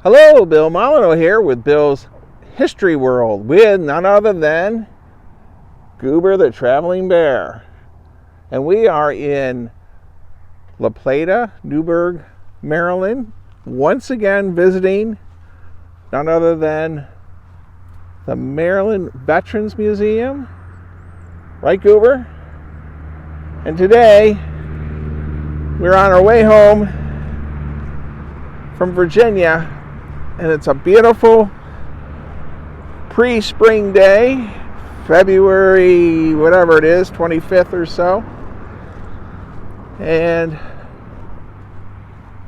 Hello, Bill Molyneux here with Bill's History World with none other than Goober the Traveling Bear. And we are in La Plata, Newburgh, Maryland, once again visiting none other than the Maryland Veterans Museum. Right, Goober? And today, we're on our way home from Virginia, and it's a beautiful pre-spring day, February, whatever it is, 25th or so. And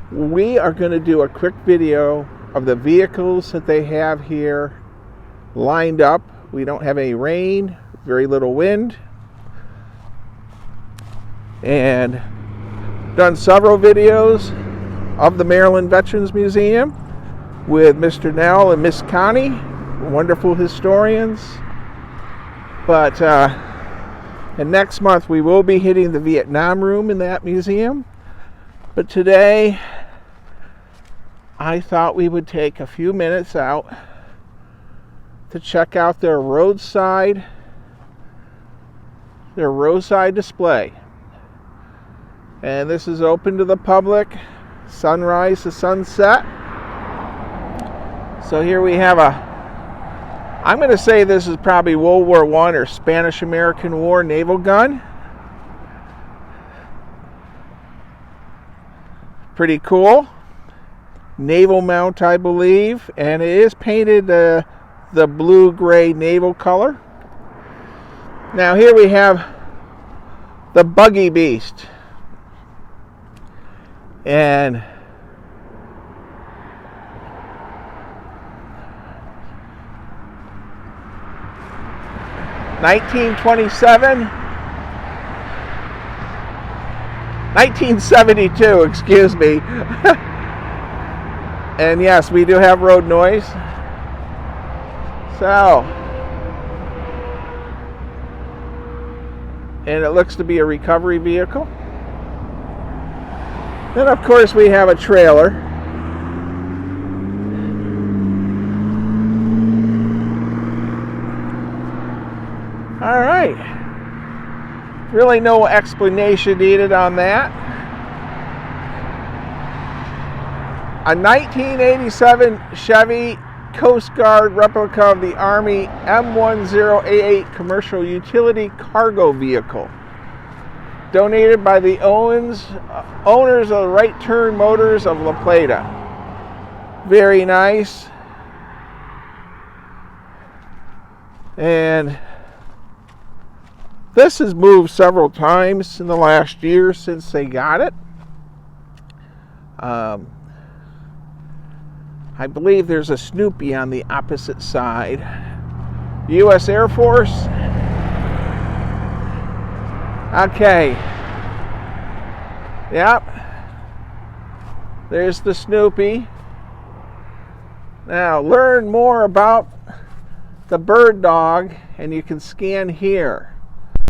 we are going to do a quick video of the vehicles that they have here lined up. We don't have any rain, very little wind. And done several videos of the Maryland Veterans Museum with Mr. Nell and Miss Connie, wonderful historians. But and next month we will be hitting the Vietnam Room in that museum. But today I thought we would take a few minutes out to check out their roadside display. And this is open to the public, sunrise to sunset. So here we have I'm going to say this is probably World War I or Spanish-American War naval gun. Pretty cool. Naval mount, I believe. And it is painted the blue-gray naval color. Now here we have the Buggy Beast. And $1972, excuse me. And yes, we do have road noise. So, and it looks to be a recovery vehicle. Then of course we have a trailer. All right. Really no explanation needed on that. A 1987 Chevy Coast Guard replica of the Army M10A8 commercial utility cargo vehicle. Donated by the owners of the Right Turn Motors of La Plata. Very nice. And this has moved several times in the last year since they got it. I believe there's a Snoopy on the opposite side. U.S. Air Force. Okay. Yep. There's the Snoopy. Now, learn more about the bird dog, and you can scan here.